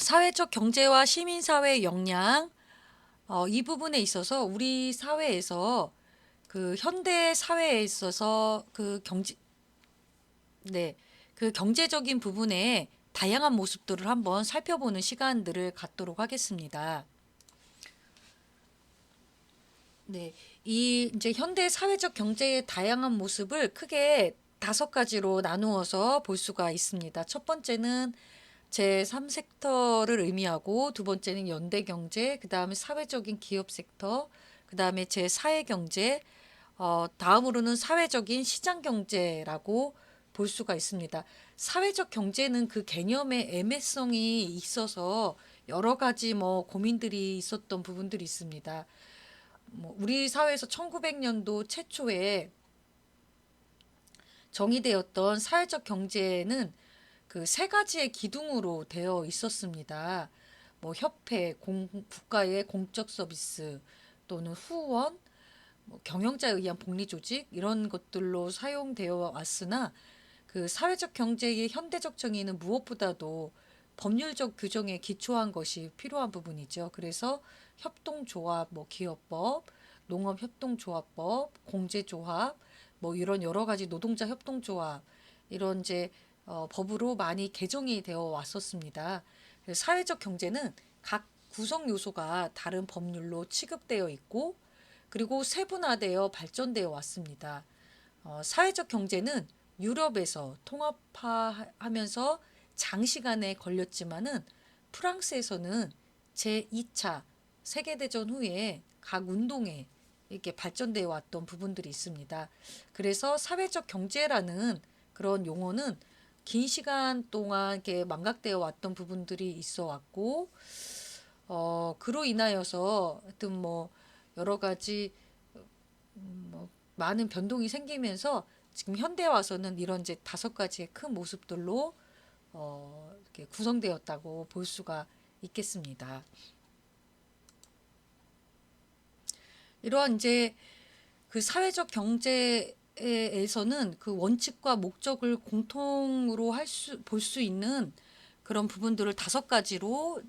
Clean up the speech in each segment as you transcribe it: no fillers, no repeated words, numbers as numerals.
사회적 경제와 시민사회의 역량, 이 부분에 있어서 우리 사회에서 그 현대 사회에 있어서 네, 그 경제적인 부분에 다양한 모습들을 한번 살펴보는 시간들을 갖도록 하겠습니다. 네, 이 이제 현대 사회적 경제의 다양한 모습을 크게 다섯 가지로 나누어서 볼 수가 있습니다. 첫 번째는 제3섹터를 의미하고, 두 번째는 연대경제, 그 다음에 사회적인 기업 섹터, 그 다음에 제4의 경제, 다음으로는 사회적인 시장경제라고 볼 수가 있습니다. 사회적 경제는 그 개념의 애매성이 있어서 여러 가지 고민들이 있었던 부분들이 있습니다. 우리 사회에서 1900년도 최초에 정의되었던 사회적 경제는 그 세 가지의 기둥으로 되어 있었습니다. 협회, 국가의 공적 서비스 또는 후원, 경영자에 의한 복리 조직 이런 것들로 사용되어 왔으나, 그 사회적 경제의 현대적 정의는 무엇보다도 법률적 규정에 기초한 것이 필요한 부분이죠. 그래서 협동조합, 기업법, 농업협동조합법, 공제조합, 이런 여러 가지 노동자 협동조합 이런 이제 법으로 많이 개정이 되어 왔었습니다. 그래서 사회적 경제는 각 구성 요소가 다른 법률로 취급되어 있고, 그리고 세분화되어 발전되어 왔습니다. 사회적 경제는 유럽에서 통합화하면서 장시간에 걸렸지만은, 프랑스에서는 제2차 세계대전 후에 각 운동에 이렇게 발전되어 왔던 부분들이 있습니다. 그래서 사회적 경제라는 그런 용어는 긴 시간 동안 이렇게 망각되어 왔던 부분들이 있어 왔고, 그로 인하여서 하여튼 여러 가지 많은 변동이 생기면서 지금 현대에 와서는 이런 이제 다섯 가지의 큰 모습들로 이렇게 구성되었다고 볼 수가 있겠습니다. 이러한 이제 그 사회적 경제에서는 그 원칙과 목적을 공통으로 볼 수 있는 그런 부분들을 다섯 가지로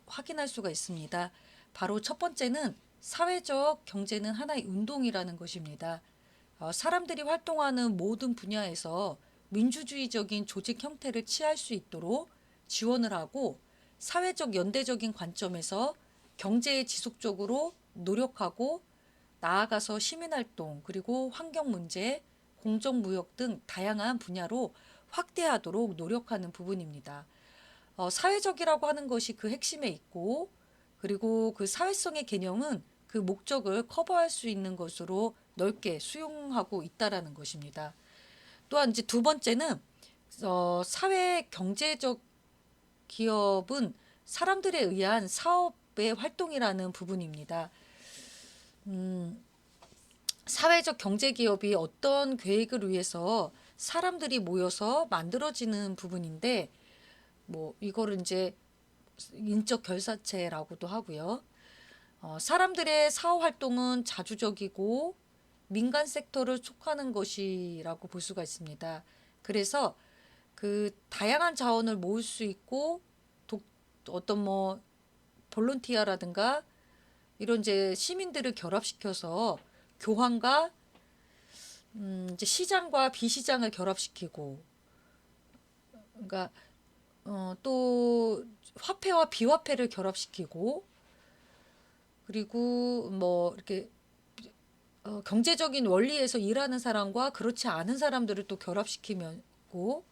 확인할 수가 있습니다. 바로 첫 번째는 사회적 경제는 하나의 운동이라는 것입니다. 사람들이 활동하는 모든 분야에서 민주주의적인 조직 형태를 취할 수 있도록 지원을 하고, 사회적 연대적인 관점에서 경제에 지속적으로 노력하고, 나아가서 시민활동, 그리고 환경문제, 공정무역 등 다양한 분야로 확대하도록 노력하는 부분입니다. 사회적이라고 하는 것이 그 핵심에 있고, 그리고 그 사회성의 개념은 그 목적을 커버할 수 있는 것으로 넓게 수용하고 있다라는 것입니다. 또한 이제 두 번째는 사회 경제적 기업은 사람들에 의한 사업의 활동이라는 부분입니다. 사회적 경제 기업이 어떤 계획을 위해서 사람들이 모여서 만들어지는 부분인데, 이거를 이제 인적 결사체라고도 하고요. 사람들의 사후 활동은 자주적이고 민간 섹터를 촉구하는 것이라고 볼 수가 있습니다. 그래서 그 다양한 자원을 모을 수 있고, 어떤 볼런티어라든가 이런 이제 시민들을 결합시켜서 교환과 이제 시장과 비시장을 결합시키고, 그러니까 또 화폐와 비화폐를 결합시키고, 그리고 이렇게 경제적인 원리에서 일하는 사람과 그렇지 않은 사람들을 또 결합시키고,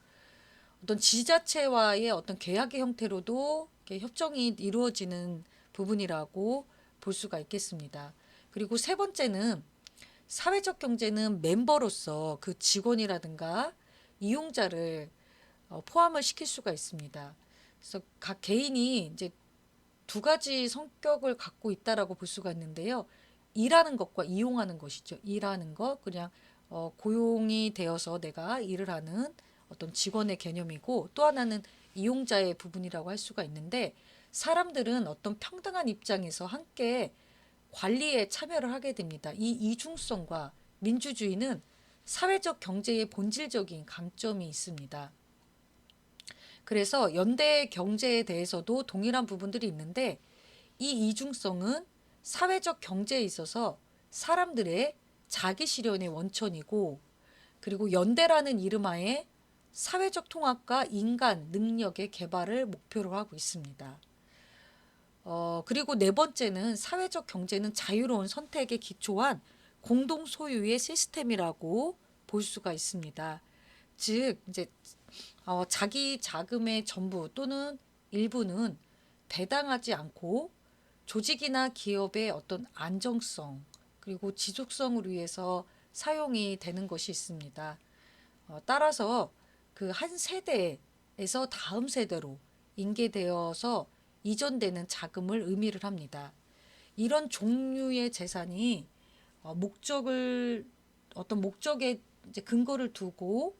어떤 지자체와의 어떤 계약의 형태로도 이렇게 협정이 이루어지는 부분이라고 볼 수가 있겠습니다. 그리고 세 번째는 사회적 경제는 멤버로서 그 직원이라든가 이용자를 포함을 시킬 수가 있습니다. 그래서 각 개인이 이제 두 가지 성격을 갖고 있다라고 볼 수가 있는데요. 일하는 것과 이용하는 것이죠. 일하는 것, 그냥 고용이 되어서 내가 일을 하는 어떤 직원의 개념이고, 또 하나는 이용자의 부분이라고 할 수가 있는데, 사람들은 어떤 평등한 입장에서 함께 관리에 참여를 하게 됩니다. 이 이중성과 민주주의는 사회적 경제의 본질적인 강점이 있습니다. 그래서 연대 경제에 대해서도 동일한 부분들이 있는데 이 이중성은 사회적 경제에 있어서 사람들의 자기 실현의 원천이고 그리고 연대라는 이름 하에 사회적 통합과 인간 능력의 개발을 목표로 하고 있습니다. 그리고 네 번째는 사회적 경제는 자유로운 선택에 기초한 공동 소유의 시스템이라고 볼 수가 있습니다. 즉, 이제 자기 자금의 전부 또는 일부는 배당하지 않고 조직이나 기업의 어떤 안정성 그리고 지속성을 위해서 사용이 되는 것이 있습니다. 따라서 그 한 세대에서 다음 세대로 인계되어서 이전되는 자금을 의미를 합니다. 이런 종류의 재산이 목적을 어떤 목적에 이제 근거를 두고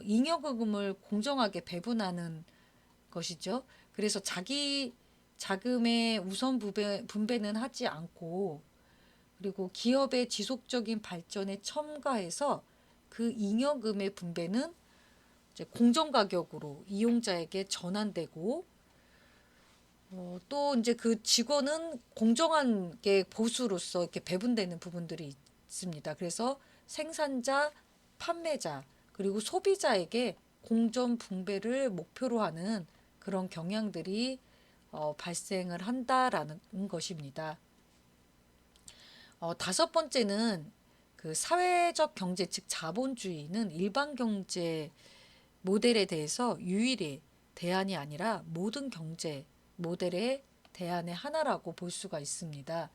잉여금을 공정하게 배분하는 것이죠. 그래서 자기 자금의 우선 분배는 하지 않고 그리고 기업의 지속적인 발전에 첨가해서 그 잉여금의 분배는 이제 공정가격으로 이용자에게 전환되고 또 이제 그 직원은 공정한 게 보수로서 이렇게 배분되는 부분들이 있습니다. 그래서 생산자, 판매자, 그리고 소비자에게 공정 분배를 목표로 하는 그런 경향들이 발생을 한다라는 것입니다. 다섯 번째는 그 사회적 경제, 즉 자본주의는 일반 경제 모델에 대해서 유일의 대안이 아니라 모든 경제 모델의 대안의 하나라고 볼 수가 있습니다.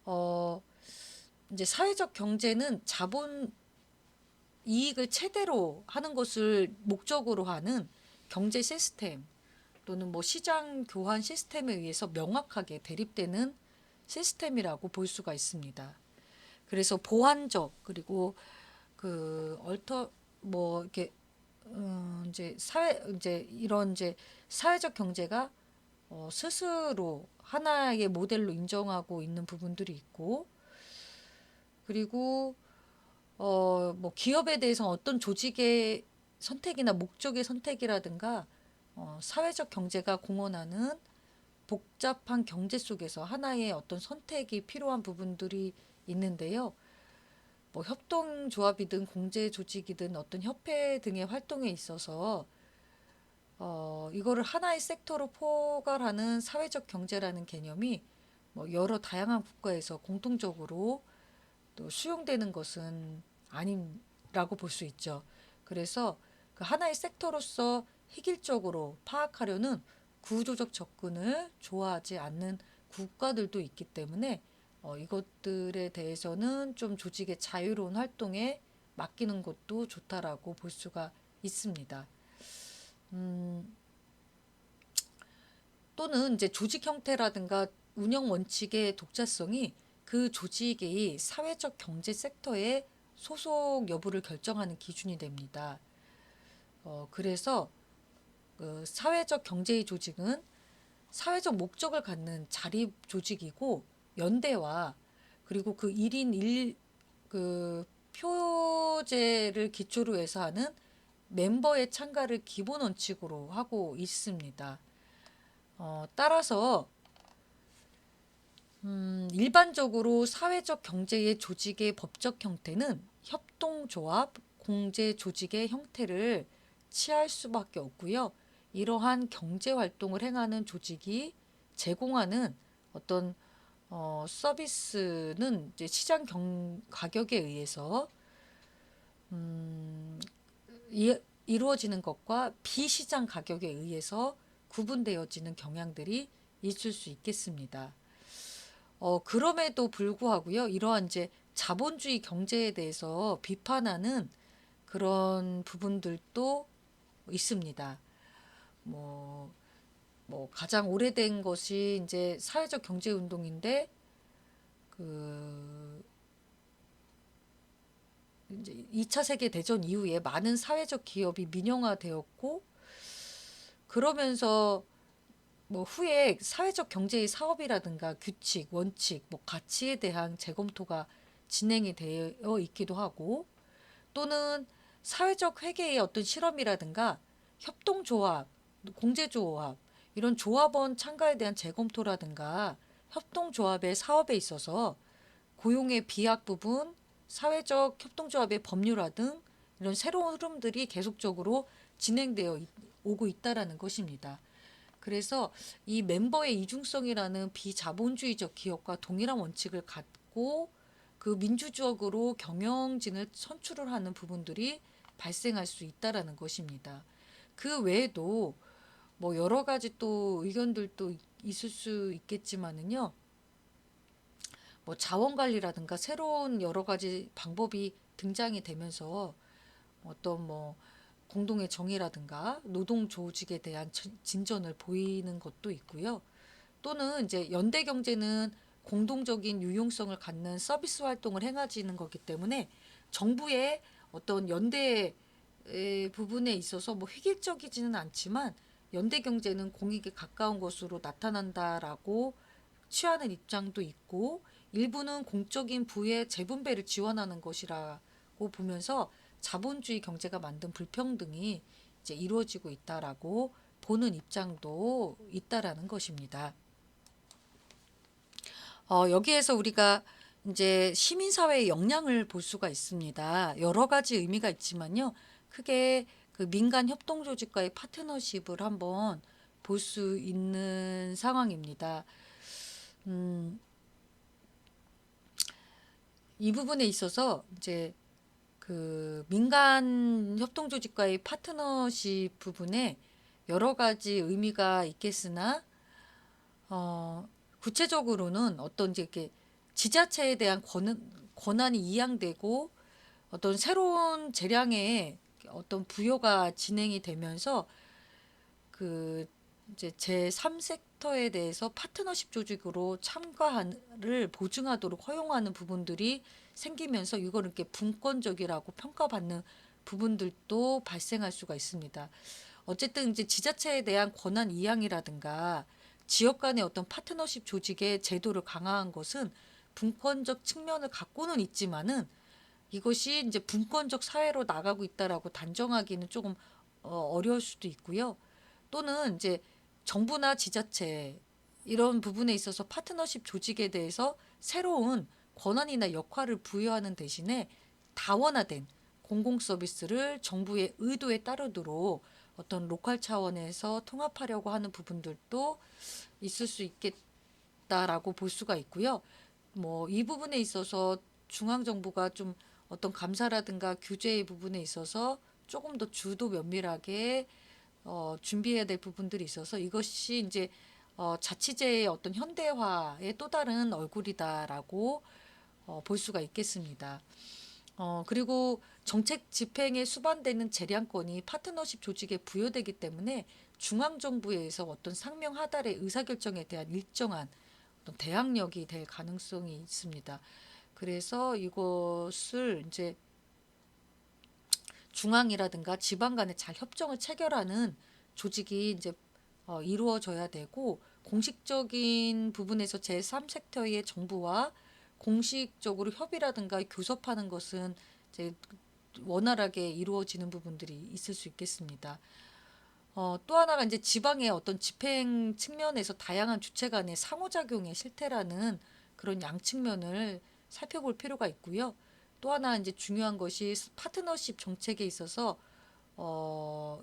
어, 이제 사회적 경제는 자본 이익을 최대로 하는 것을 목적으로 하는 경제 시스템 또는 뭐 시장 교환 시스템에 의해서 명확하게 대립되는 시스템이라고 볼 수가 있습니다. 그래서 보완적 그리고 그 뭐 이렇게 이제 이런 이제 사회적 경제가 스스로 하나의 모델로 인정하고 있는 부분들이 있고 그리고 뭐 기업에 대해서 어떤 조직의 선택이나 목적의 선택이라든가 사회적 경제가 공언하는 복잡한 경제 속에서 하나의 어떤 선택이 필요한 부분들이 있는데요. 뭐 협동조합이든 공제 조직이든 어떤 협회 등의 활동에 있어서 이거를 하나의 섹터로 포괄하는 사회적 경제라는 개념이 뭐 여러 다양한 국가에서 공통적으로 또 수용되는 것은 아니라고 볼 수 있죠. 그래서 그 하나의 섹터로서 획일적으로 파악하려는 구조적 접근을 좋아하지 않는 국가들도 있기 때문에 이것들에 대해서는 좀 조직의 자유로운 활동에 맡기는 것도 좋다라고 볼 수가 있습니다. 음, 또는 이제 조직 형태라든가 운영 원칙의 독자성이 그 조직의 사회적 경제 섹터의 소속 여부를 결정하는 기준이 됩니다. 그래서 그 사회적 경제의 조직은 사회적 목적을 갖는 자립 조직이고 연대와 그리고 그 1인 1 그 표제를 기초로 해서 하는 멤버의 참가를 기본 원칙으로 하고 있습니다. 따라서 일반적으로 사회적 경제의 조직의 법적 형태는 협동조합, 공제 조직의 형태를 취할 수밖에 없고요. 이러한 경제 활동을 행하는 조직이 제공하는 어떤 서비스는 이제 시장 가격에 의해서 음, 이루어지는 것과 비시장 가격에 의해서 구분되어지는 경향들이 있을 수 있겠습니다. 그럼에도 불구하고요, 이러한 이제 자본주의 경제에 대해서 비판하는 그런 부분들도 있습니다. 뭐, 뭐 가장 오래된 것이 이제 사회적 경제 운동인데 그 이제 2차 세계 대전 이후에 많은 사회적 기업이 민영화되었고 그러면서 뭐 후에 사회적 경제의 사업이라든가 규칙, 원칙, 뭐 가치에 대한 재검토가 진행이 되어 있기도 하고 또는 사회적 회계의 어떤 실험이라든가 협동조합, 공제조합 이런 조합원 참가에 대한 재검토라든가 협동조합의 사업에 있어서 고용의 비약 부분, 사회적 협동조합의 법률화 등 이런 새로운 흐름들이 계속적으로 진행되어 오고 있다라는 것입니다. 그래서 이 멤버의 이중성이라는 비자본주의적 기업과 동일한 원칙을 갖고 그 민주적으로 경영진을 선출을 하는 부분들이 발생할 수 있다라는 것입니다. 그 외에도 뭐 여러 가지 또 의견들도 있을 수 있겠지만은요. 뭐 자원 관리라든가 새로운 여러 가지 방법이 등장이 되면서 어떤 뭐 공동의 정의라든가 노동 조직에 대한 진전을 보이는 것도 있고요. 또는 이제 연대 경제는 공동적인 유용성을 갖는 서비스 활동을 행하지는 거기 때문에 정부의 어떤 연대 부분에 있어서 뭐 획일적이지는 않지만 연대 경제는 공익에 가까운 것으로 나타난다라고 취하는 입장도 있고 일부는 공적인 부의 재분배를 지원하는 것이라고 보면서 자본주의 경제가 만든 불평등이 이제 이루어지고 있다라고 보는 입장도 있다라는 것입니다. 여기에서 우리가 이제 시민사회의 역량을 볼 수가 있습니다. 여러 가지 의미가 있지만요. 크게 그 민간 협동조직과의 파트너십을 한번 볼 수 있는 상황입니다. 음, 이 부분에 있어서 이제 그 민간 협동조직과의 파트너십 부분에 여러 가지 의미가 있겠으나 구체적으로는 어떤 이제 이렇게 지자체에 대한 권한이 이양되고 어떤 새로운 재량의 어떤 부여가 진행이 되면서 그 이제 제3섹터에 대해서 파트너십 조직으로 참가를 보증하도록 허용하는 부분들이 생기면서 이걸 이렇게 분권적이라고 평가받는 부분들도 발생할 수가 있습니다. 어쨌든 이제 지자체에 대한 권한 이양이라든가 지역 간의 어떤 파트너십 조직의 제도를 강화한 것은 분권적 측면을 갖고는 있지만은 이것이 이제 분권적 사회로 나가고 있다라고 단정하기는 조금 어려울 수도 있고요. 또는 이제 정부나 지자체 이런 부분에 있어서 파트너십 조직에 대해서 새로운 권한이나 역할을 부여하는 대신에 다원화된 공공 서비스를 정부의 의도에 따르도록 어떤 로컬 차원에서 통합하려고 하는 부분들도 있을 수 있겠다라고 볼 수가 있고요. 뭐 이 부분에 있어서 중앙 정부가 좀 어떤 감사라든가 규제의 부분에 있어서 조금 더 주도 면밀하게 준비해야 될 부분들이 있어서 이것이 이제 자치제의 어떤 현대화의 또 다른 얼굴이다라고 볼 수가 있겠습니다. 그리고 정책 집행에 수반되는 재량권이 파트너십 조직에 부여되기 때문에 중앙정부에 의해서 어떤 상명 하달의 의사결정에 대한 일정한 어떤 대항력이 될 가능성이 있습니다. 그래서 이것을 이제 중앙이라든가 지방 간에 잘 협정을 체결하는 조직이 이제 이루어져야 되고 공식적인 부분에서 제3섹터의 정부와 공식적으로 협의라든가 교섭하는 것은 이제 원활하게 이루어지는 부분들이 있을 수 있겠습니다. 또 하나가 이제 지방의 어떤 집행 측면에서 다양한 주체 간의 상호작용의 실태라는 그런 양측면을 살펴볼 필요가 있고요. 또 하나 이제 중요한 것이 파트너십 정책에 있어서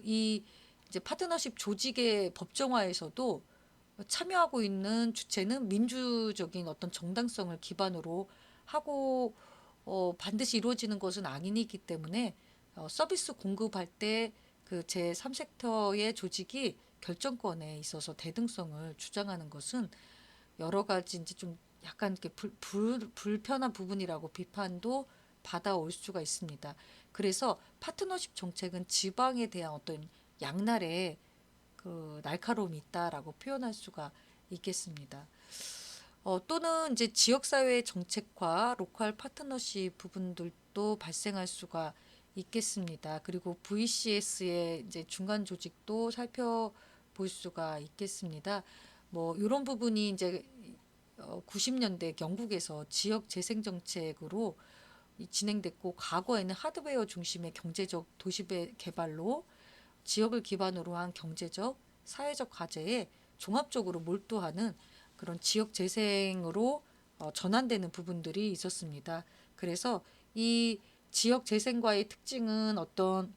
이 이제 파트너십 조직의 법정화에서도 참여하고 있는 주체는 민주적인 어떤 정당성을 기반으로 하고 반드시 이루어지는 것은 아니기 때문에 서비스 공급할 때 그 제3섹터의 조직이 결정권에 있어서 대등성을 주장하는 것은 여러 가지 이제 좀 약간 이렇게 불편한 부분이라고 비판도 받아올 수가 있습니다. 그래서 파트너십 정책은 지방에 대한 어떤 양날의 그 날카로움이 있다라고 표현할 수가 있겠습니다. 또는 이제 지역사회 정책과 로컬 파트너십 부분들도 발생할 수가 있겠습니다. 그리고 VCS의 이제 중간 조직도 살펴볼 수가 있겠습니다. 뭐 이런 부분이 이제 90년대 영국에서 지역 재생 정책으로 진행됐고 과거에는 하드웨어 중심의 경제적 도시 개발로 지역을 기반으로 한 경제적, 사회적 과제에 종합적으로 몰두하는 그런 지역 재생으로 전환되는 부분들이 있었습니다. 그래서 이 지역 재생과의 특징은 어떤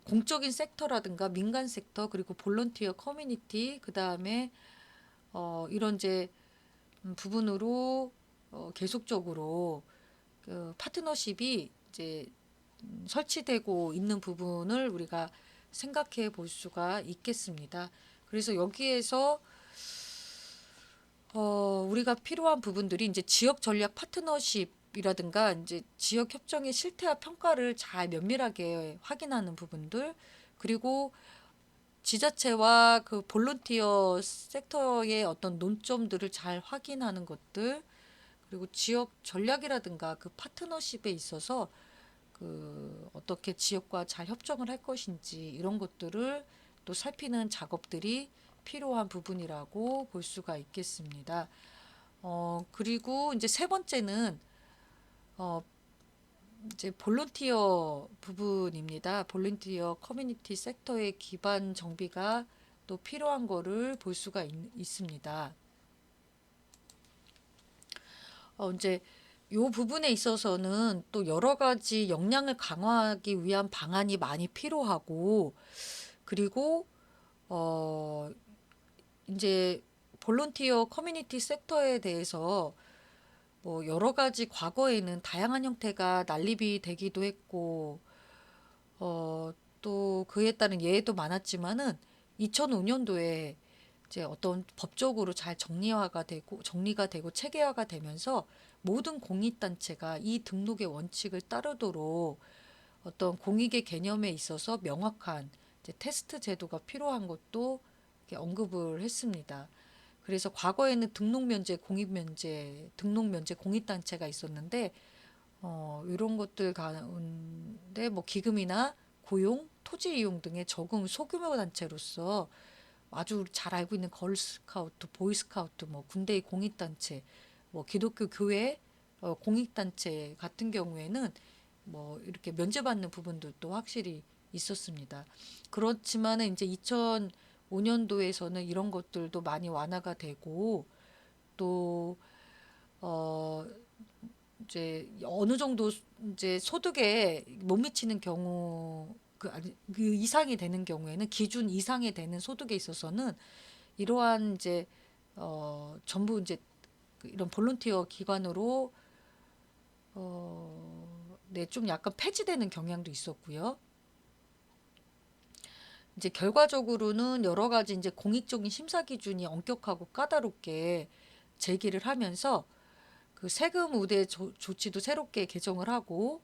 공적인 섹터라든가 민간 섹터 그리고 볼런티어 커뮤니티 그 다음에 이런 이제 부분으로 계속적으로 그 파트너십이 이제 설치되고 있는 부분을 우리가 생각해 볼 수가 있겠습니다. 그래서 여기에서 우리가 필요한 부분들이 이제 지역 전략 파트너십이라든가 이제 지역 협정의 실태와 평가를 잘 면밀하게 확인하는 부분들, 그리고 지자체와 그 볼런티어 섹터의 어떤 논점들을 잘 확인하는 것들, 그리고 지역 전략이라든가 그 파트너십에 있어서 그 어떻게 지역과 잘 협정을 할 것인지 이런 것들을 또 살피는 작업들이 필요한 부분이라고 볼 수가 있겠습니다. 그리고 이제 세 번째는 어, 이제 볼런티어 부분입니다. 볼런티어 커뮤니티 섹터의 기반 정비가 또 필요한 거를 볼 수가 있습니다. 이제 요 부분에 있어서는 또 여러 가지 역량을 강화하기 위한 방안이 많이 필요하고, 그리고 어 이제 볼런티어 커뮤니티 섹터에 대해서 뭐 여러 가지 과거에는 다양한 형태가 난립이 되기도 했고 또 그에 따른 예외도 많았지만은 2005년도에 이제 어떤 법적으로 잘 정리가 되고 체계화가 되면서 모든 공익단체가 이 등록의 원칙을 따르도록 어떤 공익의 개념에 있어서 명확한 이제 테스트 제도가 필요한 것도 이렇게 언급을 했습니다. 그래서 과거에는 등록면제, 공익면제, 등록면제 공익단체가 있었는데 이런 것들 가운데 뭐 기금이나 고용, 토지 이용 등의 적응 소규모 단체로서 아주 잘 알고 있는 걸스카우트, 보이스카우트, 뭐 군대의 공익단체, 뭐 기독교 교회 공익단체 같은 경우에는 뭐 이렇게 면제받는 부분들도 확실히 있었습니다. 그렇지만은 이제 2005년도에서는 이런 것들도 많이 완화가 되고 또 어, 이제 어느 정도 이제 소득에 못 미치는 경우 그 이상이 되는 경우에는 기준 이상이 되는 소득에 있어서는 이러한 이제 전부 이제 이런 볼런티어 기관으로 네, 좀 약간 폐지되는 경향도 있었고요. 이제 결과적으로는 여러 가지 이제 공익적인 심사 기준이 엄격하고 까다롭게 제기를 하면서 그 세금 우대 조치도 새롭게 개정을 하고,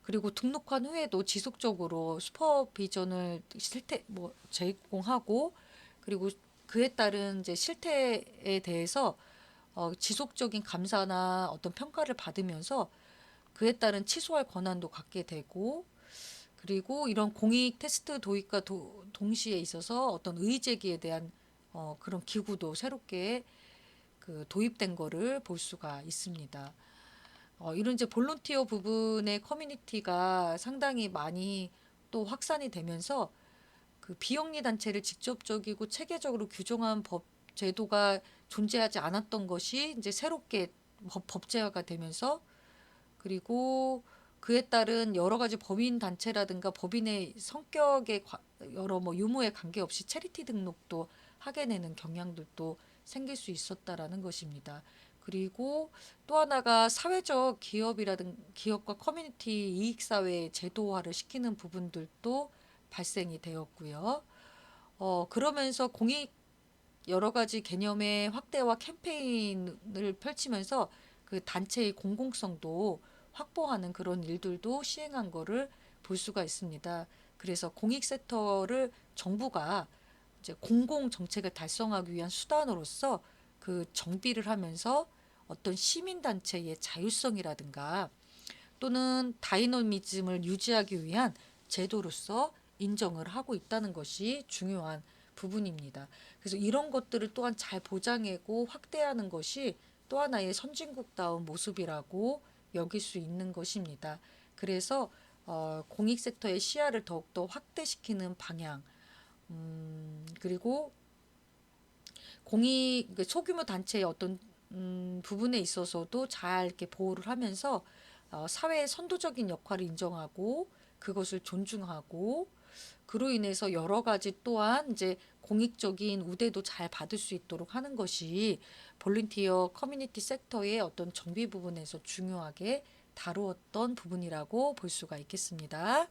그리고 등록한 후에도 지속적으로 슈퍼비전을 실태 뭐 제공하고, 그리고 그에 따른 이제 실태에 대해서 지속적인 감사나 어떤 평가를 받으면서 그에 따른 취소할 권한도 갖게 되고, 그리고 이런 공익 테스트 도입과 동시에 있어서 어떤 의의 제기에 대한 그런 기구도 새롭게 그 도입된 거를 볼 수가 있습니다. 이런 이제 볼런티어 부분의 커뮤니티가 상당히 많이 또 확산이 되면서 그 비영리 단체를 직접적이고 체계적으로 규정한 법 제도가 존재하지 않았던 것이 이제 새롭게 법제화가 되면서, 그리고 그에 따른 여러 가지 법인 단체라든가 법인의 성격의 여러 뭐 유무에 관계없이 체리티 등록도 하게 되는 경향들도 생길 수 있었다라는 것입니다. 그리고 또 하나가 사회적 기업과 커뮤니티 이익사회 제도화를 시키는 부분들도 발생이 되었고요. 그러면서 공익 여러 가지 개념의 확대와 캠페인을 펼치면서 그 단체의 공공성도 확보하는 그런 일들도 시행한 거를 볼 수가 있습니다. 그래서 공익 섹터를 정부가 이제 공공 정책을 달성하기 위한 수단으로서 그 정비를 하면서 어떤 시민 단체의 자율성이라든가 또는 다이너미즘을 유지하기 위한 제도로서 인정을 하고 있다는 것이 중요한 부분입니다. 그래서 이런 것들을 또한 잘 보장하고 확대하는 것이 또 하나의 선진국다운 모습이라고 여길 수 있는 것입니다. 그래서 공익 섹터의 시야를 더욱더 확대시키는 방향, 그리고 소규모 단체의 어떤 부분에 있어서도 잘 이렇게 보호를 하면서 사회의 선도적인 역할을 인정하고 그것을 존중하고 그로 인해서 여러 가지 또한 이제 공익적인 우대도 잘 받을 수 있도록 하는 것이 볼런티어 커뮤니티 섹터의 어떤 정비 부분에서 중요하게 다루었던 부분이라고 볼 수가 있겠습니다.